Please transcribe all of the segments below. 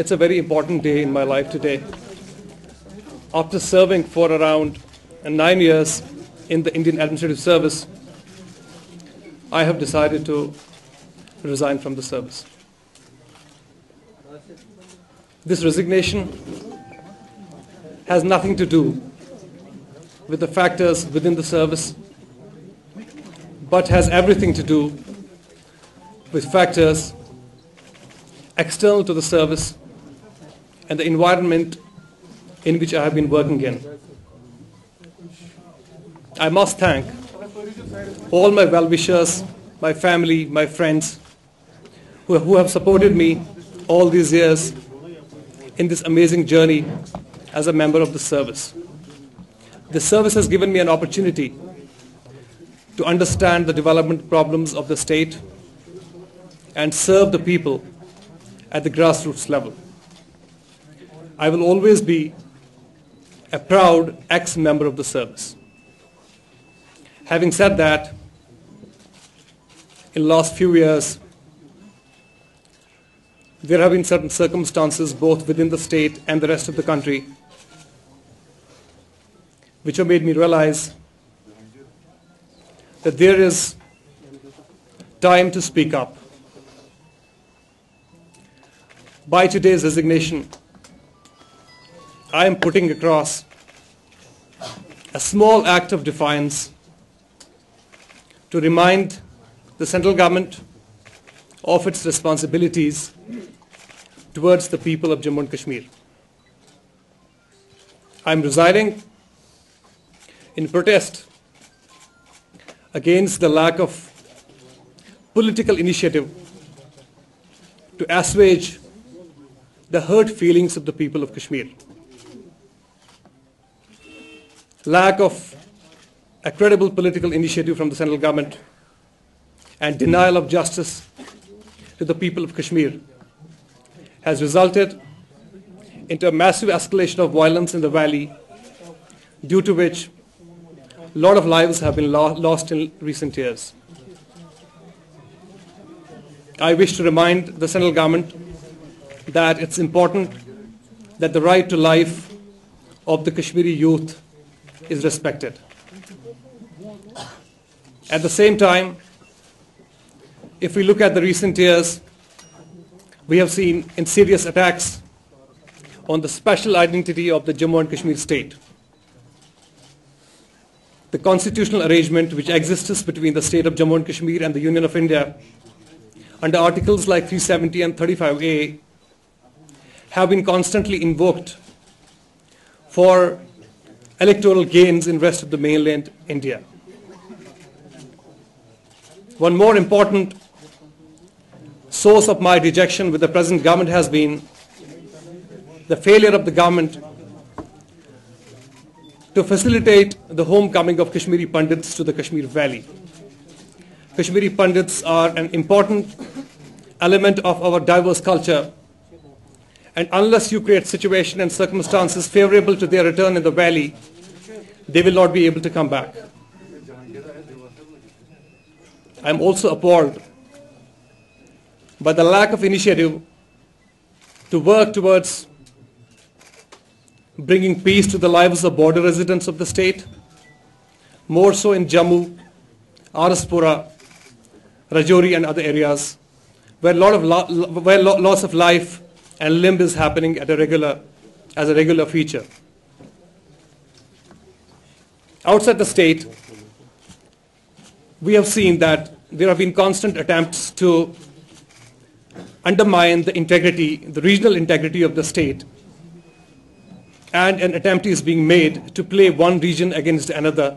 It's a very important day in my life today. After serving for around 9 years in the Indian Administrative Service, I have decided to resign from the service. This resignation has nothing to do with the factors within the service, but has everything to do with factors external to the service and the environment in which I have been working in. I must thank all my well-wishers, my family, my friends, who have supported me all these years in this amazing journey as a member of the service. The service has given me an opportunity to understand the development problems of the state and serve the people at the grassroots level. I will always be a proud ex-member of the service. Having said that, in the last few years, there have been certain circumstances both within the state and the rest of the country which have made me realize that there is time to speak up. By today's resignation, I am putting across a small act of defiance to remind the central government of its responsibilities towards the people of Jammu and Kashmir. I am resigning in protest against the lack of political initiative to assuage the hurt feelings of the people of Kashmir. Lack of a credible political initiative from the central government and denial of justice to the people of Kashmir has resulted into a massive escalation of violence in the valley, due to which a lot of lives have been lost in recent years. I wish to remind the central government that it's important that the right to life of the Kashmiri youth is respected. At the same time, if we look at the recent years, we have seen insidious attacks on the special identity of the Jammu and Kashmir state. The constitutional arrangement which exists between the state of Jammu and Kashmir and the Union of India under articles like 370 and 35A have been constantly invoked for electoral gains in rest of the mainland India. One more important source of my dejection with the present government has been the failure of the government to facilitate the homecoming of Kashmiri Pandits to the Kashmir Valley. Kashmiri Pandits are an important element of our diverse culture, and unless you create situation and circumstances favorable to their return in the valley, they will not be able to come back. I am also appalled by the lack of initiative to work towards bringing peace to the lives of border residents of the state, more so in Jammu, Araspura, Rajouri and other areas, where loss of life and limb is happening as a regular feature. Outside the state, we have seen that there have been constant attempts to undermine the integrity, the regional integrity of the state, and an attempt is being made to play one region against another.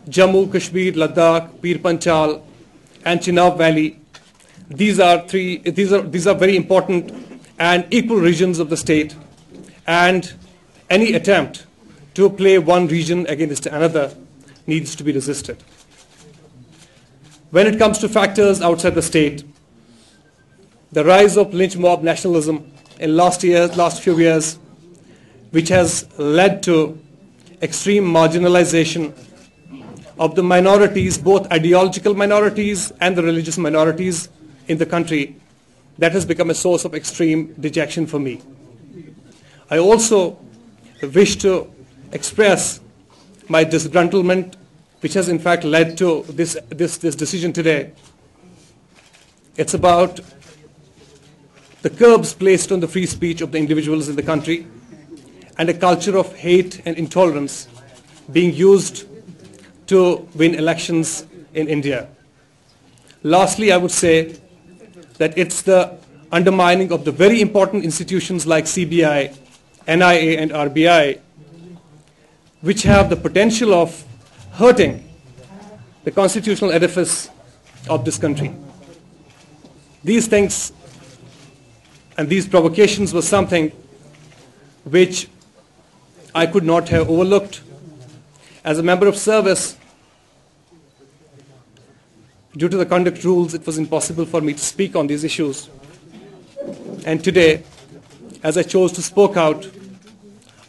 Jammu, Kashmir, Ladakh, Pir Panchal, and Chenab Valley. These are very important and equal regions of the state, and any attempt to play one region against another needs to be resisted. When it comes to factors outside the state, the rise of lynch mob nationalism in last few years, which has led to extreme marginalization of the minorities, both ideological minorities and the religious minorities in the country, that has become a source of extreme dejection for me. I also wish to express my disgruntlement, which has in fact led to this decision today. It's about the curbs placed on the free speech of the individuals in the country and a culture of hate and intolerance being used to win elections in India. Lastly, I would say that it's the undermining of the very important institutions like CBI, NIA and RBI, which have the potential of hurting the constitutional edifice of this country. These things and these provocations were something which I could not have overlooked. As a member of service, due to the conduct rules, it was impossible for me to speak on these issues. And today, as I chose to speak out,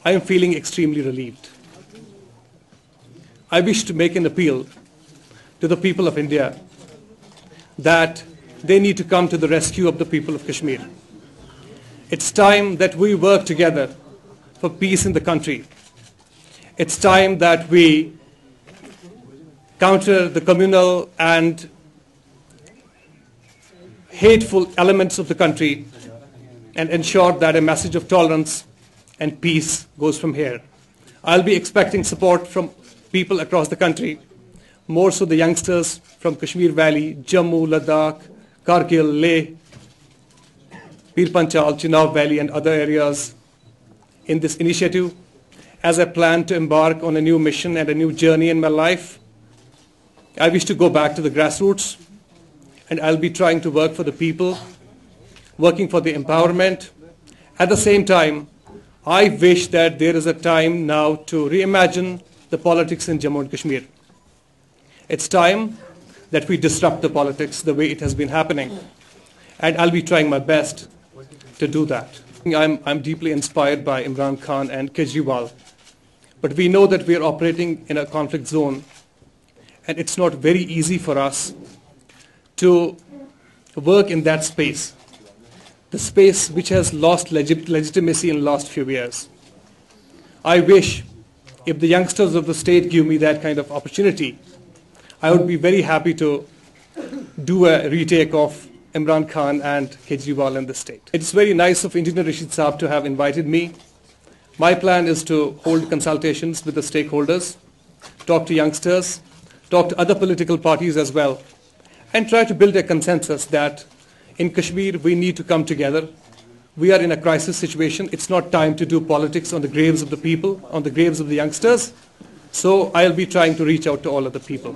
I am feeling extremely relieved. I wish to make an appeal to the people of India that they need to come to the rescue of the people of Kashmir. It's time that we work together for peace in the country. It's time that we counter the communal and hateful elements of the country and ensure that a message of tolerance and peace goes from here. I'll be expecting support from people across the country, more so the youngsters from Kashmir Valley, Jammu, Ladakh, Kargil, Leh, Pir Panchal, Chenab Valley and other areas in this initiative as I plan to embark on a new mission and a new journey in my life. I wish to go back to the grassroots, and I'll be trying to work for the people, working for the empowerment. At the same time, I wish that there is a time now to reimagine the politics in Jammu and Kashmir. It's time that we disrupt the politics the way it has been happening, and I'll be trying my best to do that. I'm deeply inspired by Imran Khan and Kejriwal, but we know that we are operating in a conflict zone, and it's not very easy for us to work in that space, the space which has lost legitimacy in the last few years. I wish if the youngsters of the state give me that kind of opportunity, I would be very happy to do a retake of Imran Khan and Kejriwal in the state. It's very nice of Engineer Rashid Saab to have invited me. My plan is to hold consultations with the stakeholders, talk to youngsters, talk to other political parties as well, and try to build a consensus that in Kashmir we need to come together. We are in a crisis situation. It's not time to do politics on the graves of the people, on the graves of the youngsters. So I'll be trying to reach out to all of the people.